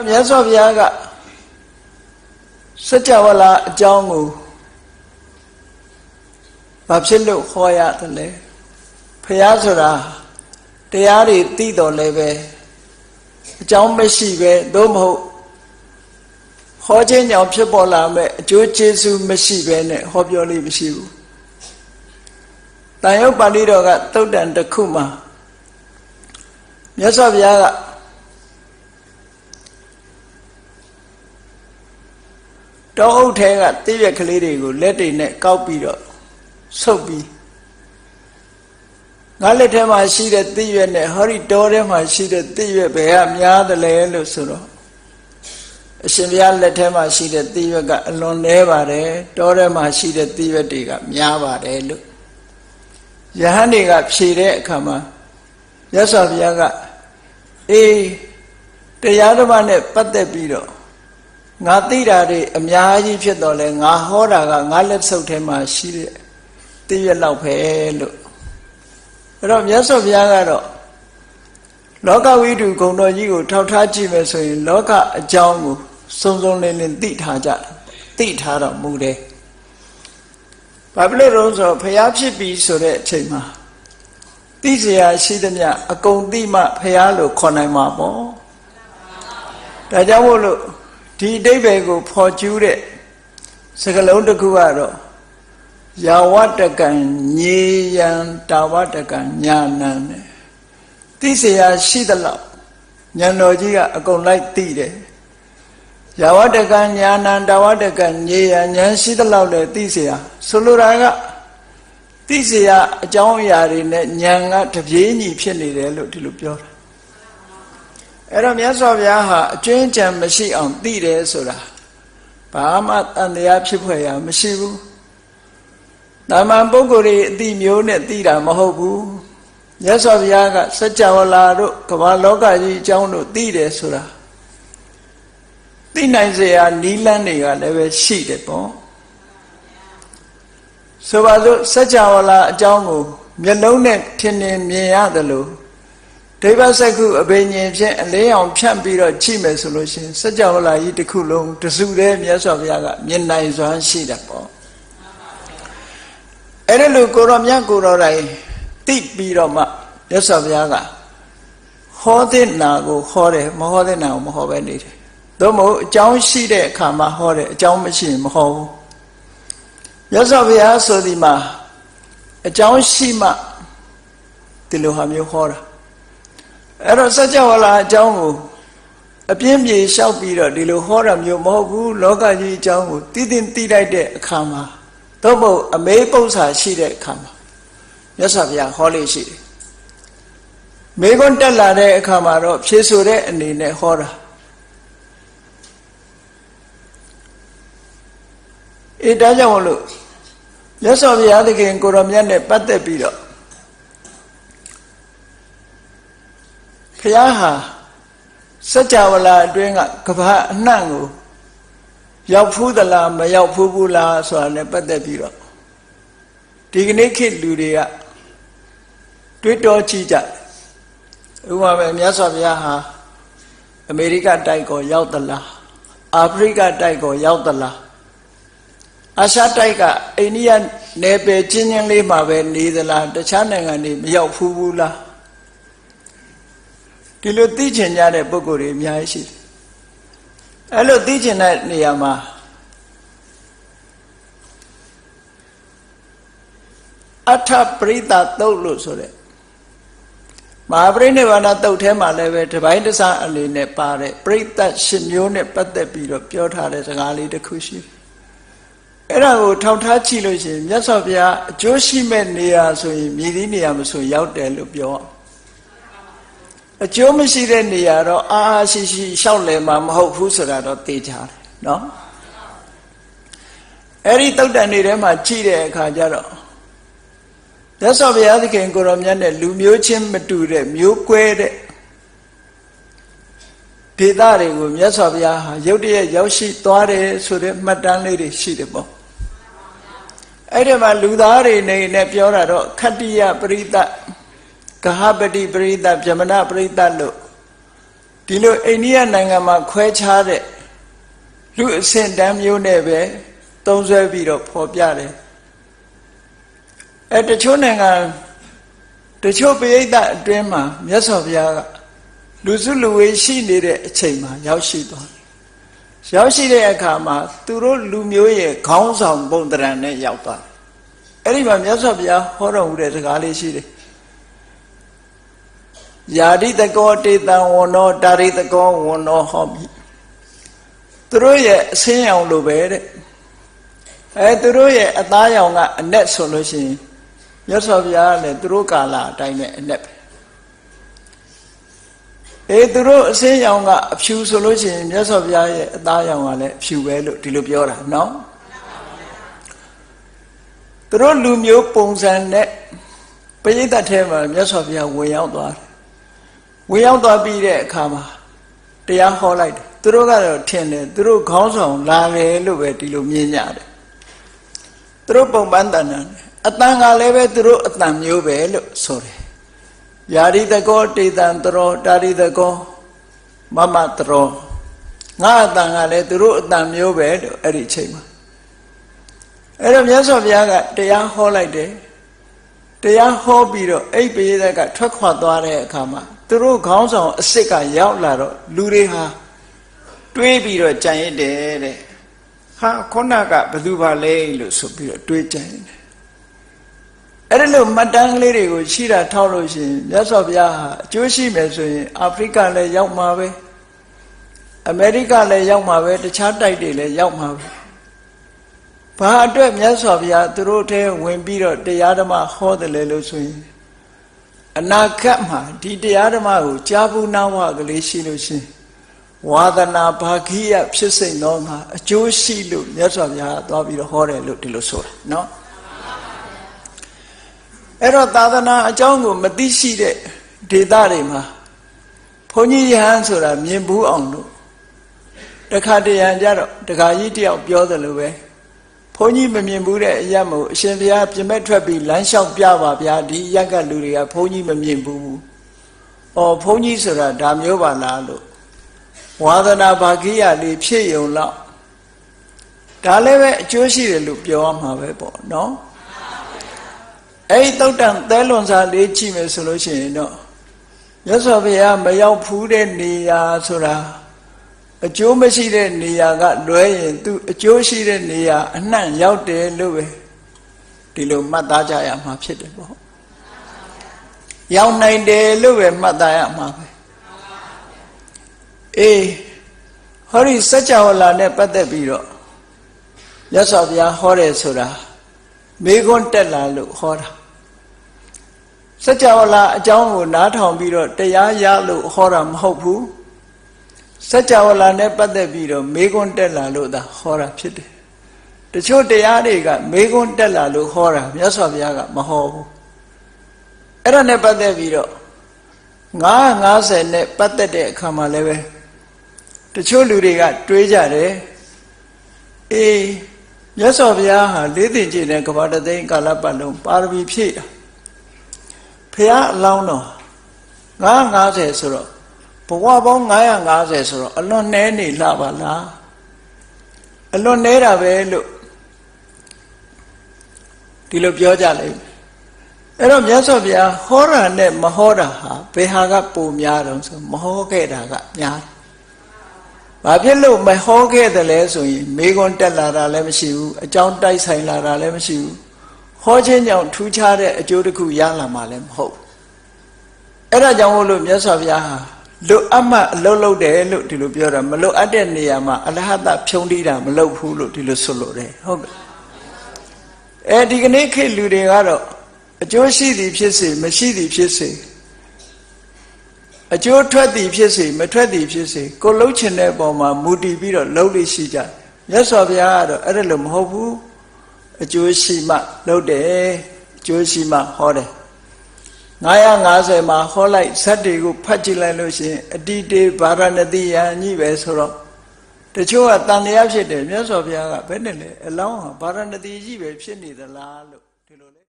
မြတ်စွာဘုရားကစัจ java လာအကြောင်းကိုဘာဖြစ်လို့ဟောရတယ်လဲဘုရားဆိုတာတရားတွေသိတော်လဲပဲအကြောင်းမရှိပဲသို့မဟုတ်ဟောခြင်းကြောင့်ဖြစ်ပေါ်လာမဲ့အကျိုးကျေးဇူးမရှိပဲနဲ့ဟောပြောလို့မရှိဘူးတန်ရုပ်ပါဠိတော်ကသုတ်တန်တစ်ခုမှာမြတ်စွာဘုရားကတောအုပ်ထဲကတိရွက်ကလေးတွေကိုလက်တွေနဲ့ကောက်ပြီးတော့ဆုပ်ပြီးငါလက်ထဲမှာရှိတဲ့တိရွက်နဲ့ဟောဒီတောထဲမှာရှိတဲ့တိရွက်ဘယ်ကများတယ်လဲလို့ဆိုတော့အရှင်ဘုရားလက်ထဲမှာရှိတဲ့တိရွက်ကအလွန်နည်းပါတယ်တောထဲမှာရှိတဲ့တိရွက်တွေကများပါတယ်လို့ယဟန်တွေကဖြေတဲ့အခါမှာမြတ်စွာဘုရားကအေးတရားဓမ္မနဲ့ပတ်သက်ပြီးတော့ငါသိတာတွေအများကြီးဖြစ်တော့လဲငါဟောတာကငါလက်ဆုပ်ထဲမှာရှိတဲ့တိရွက်လောက်ပဲလို့အဲ့တော့မြတ်စွာဘုရားကတော့လောကဝိတုဂုဏ်တော်ကြီးကိုထောက်ထားကြည့်မယ်ဆိုရင်လောကအကြောင်းကိုစုံစုံလင်လင်သိထားကြတယ်သိထားတော့မူတယ်ဘာဖြစ်လို့လဲဆိုတော့ဘုရားဖြစ်ပြီဆိုတဲ့အချိန်မှာသိเสียရှိသမျှအကုန်သိမှဘုရားလို့ခေါ်နိုင်မှာပေါ့ဒါကြောင့်မို့လို့ဒီအဓိပ္ပာယ်ကိုဖော်ကျူးတဲ့စကားလုံးတစ်ခုကတော့ယာဝတကံညေယံတာဝတကံညာနံနဲ့သိเสียရှိသလောက်ဉာဏ်တော်ကြီးကအကုန်လိုက်သိတယ်ယာဝတကံညာနံတာဝတကံညေယံဉာဏ်ရှိသလောက်လည်းသိเสียဆိုလိုတာကသိเสียအကြောင်းအရာတွေနဲ့ဉာဏ်ကတပြေးညီဖြစ်နေတယ်လို့ဒီလိုပြောတာအဲ့တော့မြတ်စွာဘုရားဟာအကျွင်းကြံမရှိအောင်သိတယ်ဆိုတာဘာမှတန်တရားဖြစ်ဖွယ်ရာမရှိဘူးတာမန်ပုဂ္ဂိုလ်တွေအတိမျိုးနဲ့သိတာမဟုတ်ဘူးမြတ်စွာဘုရားကစัจ java လာတို့ကမ္ဘာလောကကြီးအကြောင်းတို့သိတယ်ဆိုတာသိနိုင်เสียနီးလန်းတွေကလည်းပဲရှိတယ်ပေါ့ဆိုပါစို့စัจ java လာအကြောင်းကိုမျက်လုံးနဲ့ထင်ထင်မြင်ရတယ်လို့ဒိဗ္ဗစက္ခုအဘိညာဉ်ဖြင့်အလင်းအောင်ဖြန့်ပြီးတော့ကြည့်မယ်ဆိုလို့ရှိရင်စัจ java လာကြီးတစ်ခုလုံးတစုတည်းမြတ်စွာဘုရားကမြင်နိုင်စွမ်းရှိတယ်ပေါ့အဲ့ဒါလို့ကိုရောမြတ်ကိုရောတိုင်းသိပြီးတော့မှမြတ်စွာဘုရားကဟောတဲ့နာကိုဟောတယ်မဟောတဲ့နာကိုမဟောပဲနေတယ်သို့မဟုတ်အကြောင်းရှိတဲ့အခါမှာဟောတယ်အကြောင်းမရှိရင်မဟောဘူးမြတ်စွာဘုရားဆိုဒီမှာအကြောင်းရှိမှဒီလိုဟာမျိုးဟောတာအဲ့တော့စัจ java လာအကြောင်းကိုအပြင်းပြေလျှောက်ပြီးတော့ဒီလိုဟောတာမျိုးမဟုတ်ဘူးလောကကြီးအကြောင်းကိုသိလိုက်တဲ့အခါမှာသို့မဟုတ်အမေးပု္ပ္ပာရှိတဲ့အခါမှာမြတ်စွာဘုရားဟောလေးရှိတယ်မေခွန်းတက်လာတဲ့အခါမှာတော့ဖြေဆိုတဲ့အနေနဲ့ဟောတာဒါကြောင့်မလို့မြတ်စွာဘုရားသခင်ကိုရောမြတ်နဲ့ပတ်သက်ပြီးတော့ဘုရားဟာစัจ java လာအတွင်းကကမ္ဘာအနှံ့ကိုရောက်ဖူးသလားမရောက်ဖူးဘူးလားဆိုတာနဲ့ပတ်သက်ပြီးတော့ဒီကနေ့ခေတ်လူတွေကတွေးတောကြည့်ကြတယ်ဥပမာပဲမြတ်စွာဘုရားဟာအမေရိကတိုက်ကိုရောက်သလားအာဖရိကတိုက်ကိုရောက်သလားအာရှတိုက်ကအိန္ဒိယနယ်ပယ်ချင်းချင်းလေးမှာပဲနေသလားတခြားနိုင်ငံတွေမရောက်ဖူးဘူးလားဒီလိုသိချင်ကြတဲ့ပုဂ္ဂိုလ်တွေအများကြီးရှိတယ်အဲ့လိုသိချင်တဲ့နေရာမှာအထပရိသသုတ်လို့ဆိုတဲ့မဟာပရိနိဗ္ဗာန်သုတ်ထဲမှာလည်းပဲတစ်ပိုင်းတစ်စားအနေနဲ့ပါတယ်ပရိသတ်ရှင်မျိုးနဲ့ပတ်သက်ပြီးတော့ပြောထားတဲ့စကားလေးတစ်ခုရှိတယ်အဲ့ဒါကိုထောက်ထားကြည့်လို့ရှိရင်မြတ်စွာဘုရားအကျိုးရှိမဲ့နေရာဆိုရင်မြည်သည့်နေရာမဆိုရောက်တယ်လို့ပြောအကျိုးမရှိတဲ့နေရာတော့အာရှိရှိလျှောက်လည်မှာမဟုတ်ဘူးဆိုတာတော့သိကြတယ်နော်အဲ့ဒီသုတ်တန်တွေထဲမှာကြည့်တဲ့အခါကျတော့မြတ်စွာဘုရားသခင်ကိုရောမြတ်နဲ့လူမျိုးချင်းမတူတဲ့မျိုးကွဲတဲ့ဒေသတွေကိုမြတ်စွာဘုရားဟာရုတ်တရက်ရောက်ရှိသွားတယ်ဆိုတဲ့မှတ်တမ်းလေးတွေရှိတယ်ပေါ့အဲ့ဒီမှာလူသားတွေနေနဲ့ပြောတာတော့ခတ္တိယပရိသတ်ကဟပတိပရိသတ်ဗြဟ္မဏပရိသတ်လို့ ဒီလိုအိန္ဒိယနိုင်ငံမှာခွဲခြားတဲ့လူအဆင့်တန်းမျိုးနဲ့ပဲသုံးဆွဲပြီးတော့ဖော်ပြတယ်တချို့နိုင်ငံတချို့ပရိသတ်အတွင်းမှာမြတ်စွာဘုရားကလူစုလူဝေးရှိနေတဲ့အချိန်မှာရောက်ရှိသွားတယ်ရောက်ရှိတဲ့အခါမှာသူတို့လူမျိုးရဲ့ခေါင်းဆောင်ပုံသဏ္ဍာန်နဲ့ရောက်သွားတယ်အဲ့ဒီမှာမြတ်စွာဘုရားဟောတော်မူတဲ့စကားလေးရှိတယ်ယာတိတကောတေတံဝဏ္ဏောတာရိတကောဝဏ္ဏောဟောမိသူတို့ရဲ့အဆင်းရောင်လိုပဲတဲ့သူတို့ရဲ့အသားရောင်ကအနက်ဆိုလို့ရှိရင်မြတ်စွာဘုရားလည်းသူတို့ကာလအတိုင်းနဲ့အနက်ပဲသူတို့အဆင်းရောင်ကအဖြူဆိုလို့ရှိရင်မြတ်စွာဘုရားရဲ့အသားရောင်ကလည်းအဖြူပဲလို့ဒီလိုပြောတာနော်သူတို့လူမျိုးပုံစံနဲ့ပရိသတ်ထဲမှာမြတ်စွာဘုရားဝင်ရောက်သွားတယ်ဝင်ရောက်သွားပြီးတဲ့အခါမှာတရားဟောလိုက်တယ်သူတို့ကတော့ထင်တယ်သူတို့ခေါင်းဆောင်လာတယ်လို့ပဲဒီလိုမြင်ကြတယ်သူတို့ပုံပန်းတဏ္ဍာအတန်ကလည်းပဲသူတို့အတန်မျိုးပဲလို့ဆိုတယ်ယာရိတကောတေတံတရောတာရိတကောမမတရောငါအတန်ကလည်းသူတို့အတန်မျိုးပဲလို့အဲ့ဒီအချိန်မှာအဲ့တော့မြတ်စွာဘုရားကတရားဟောလိုက်တယ်တရားဟောပြီးတော့အိပ်ပိယကထွက်ခွာသွားတဲ့အခါမှာသူတို့ခေါင်းဆောင်အစ်စ်ကရောက်လာတော့လူတွေဟာတွေးပြီးတော့ကြံရစ်တယ်တဲ့ဟာခုနကဘယ်သူပါလဲလို့ဆိုပြီးတော့တွေးကြံရတယ်အဲ့ဒါလို့မှတ်တမ်းကလေးတွေကိုရှိတာထောက်လို့ရှိရင်မြတ်စွာဘုရားဟာအကျိုးရှိမယ်ဆိုရင်အာဖရိကလည်းရောက်မှာပဲအမေရိကလည်းရောက်မှာပဲတခြားတိုက်တွေလည်းရောက်မှာပဲဘာအတွက်မြတ်စွာဘုရားသူတို့ထဲဝင်ပြီးတော့တရားဓမ္မဟောတယ်လေလို့ဆိုရင်အနာဂတ်မှာဒီတရားဓမ္မကိုကြားဘူးနာဝကလေးရှိလို့ရှိရင်ဝါဒနာဘာဂိယဖြစ်စိမ့်တော့ငါအကျိုးရှိလို့မြတ်စွာဘုရားသွားပြီးတော့ဟောတယ်လို့ဒီလိုဆိုတာနော်အဲ့တော့သာသနာအကြောင်းကိုမသိရှိတဲ့ဒေသတွေမှာဘုန်းကြီးယဟန်ဆိုတာမြင်ဘူးအောင်လို့တခါတရံကြတော့တခါကြီးတယောက်ပြောတယ်လို့ပဲဘုန်းကြီးမမြင်ဘူးတဲ့အရက်မို့အရှင်ဘုရားပြင်မဲ့ထွက်ပြီးလမ်းလျှောက်ပြပါဗျာဒီရက်ကလူတွေကဘုန်းကြီးမမြင်ဘူး။အော်ဘုန်းကြီးဆိုတာဒါမျိုးပါလားလို့ဝါဒနာဘာဂိယလေးဖြစ်ယုံလောက်ဒါလည်းပဲအကျိုးရှိတယ်လို့ပြောရမှာပဲပေါ့နော်။အဲ့ဒီတုတ်တန်သဲလွန်စာလေးကြည့်မယ်ဆိုလို့ရှိရင်တော့မြတ်စွာဘုရားမရောက်ဖူးတဲ့နေရာဆိုတာအကျိုးမရှိတဲ့နေရာကလွဲရင်သူအကျိုးရှိတဲ့နေရာအနှံ့ရောက်တယ်လို့ပဲဒီလိုမှတ်သားကြရမှာဖြစ်တယ်ပေါ့ရောက်နိုင်တယ်လို့ပဲမှတ်သားရမှာပဲဟောဒီစัจ java လာနဲ့ပတ်သက်ပြီးတော့မြတ်စွာဘုရားဟောတယ်ဆိုတာမေခွန်းတက်လာလို့ဟောတာစัจ java လာအကြောင်းကိုနားထောင်ပြီးတော့တရားရလို့ဟောတာမဟုတ်ဘူးစัจ java လာနဲ့ပတ်သက်ပြီးတော့မေခွန်းတက်လာလို့သာဟောတာဖြစ်တယ်တချို့တရားတွေကမေခွန်းတက်လာလို့ဟောတာမြတ်စွာဘုရားကမဟောဘူးအဲ့ဒါနဲ့ပတ်သက်ပြီးတော့950နဲ့ပတ်သက်တဲ့အခါမှာလည်းပဲတချို့လူတွေကတွေးကြတယ်မြတ်စွာဘုရားဟာလေးသိင်ကျင့်တဲ့ကမ္ဘာတသိန်းကာလပတ်လုံးပါရမီဖြည့်တာဘုရားအလောင်းတော်950ဆိုတော့ဘဝပေါင်း950ဆိုတော့အလွန်နှဲနေလှပါလားအလွန်နှဲတာပဲလို့ဒီလိုပြောကြလိမ့်မယ်အဲ့တော့မြတ်စွာဘုရားဟောတာနဲ့မဟောတာဟာဘယ်ဟာကပိုများတော့ဆိုမဟောခဲ့တာကများဘာဖြစ်လို့မဟောခဲ့တယ်လဲဆိုရင်မေခွန်းတက်လာတာလည်းမရှိဘူးအကြောင်းတိုက်ဆိုင်လာတာလည်းမရှိဘူးဟောခြင်းကြောင့်ထူးခြားတဲ့အကျိုးတစ်ခုရလာမှာလည်းမဟုတ်အဲ့ဒါကြောင့်မို့လို့မြတ်စွာဘုရားဟာလွတ်အပ်မှအလုပ်လုပ်တယ်လို့ဒီလိုပြောတာမလွတ်အပ်တဲ့နေရာမှာအလဟတဖြုံးတိတာမလုပ်ဘူးလို့ဒီလိုဆိုလို့တယ်ဟုတ်ကဲ့ဒီကနေ့ခေတ်လူတွေကတော့အကျိုးရှိသည်ဖြစ်စေမရှိသည်ဖြစ်စေအကျိုးထွက်သည်ဖြစ်စေမထွက်သည်ဖြစ်စေကိုလှုပ်ချင်တဲ့ပုံမှာမူတည်ပြီးတော့လှုပ်လို့ရှိကြမြတ်စွာဘုရားကတော့အဲ့ဒါလို့မဟုတ်ဘူးအကျိုးရှိမှလှုပ်တယ်အကျိုးရှိမှဟောတယ်950မှာဟောလိုက်ဇတ်တွေကိုဖတ်ကြည့်လိုက်လို့ရှိရင်အတိတေဗာရဏတိယံကြီးပဲဆိုတော့တချို့ကတန်တရားဖြစ်တယ်မြတ်စွာဘုရားကဘယ်နဲ့လဲအလောင်းဟာဗာရဏတိကြီးပဲဖြစ်နေသလားလို့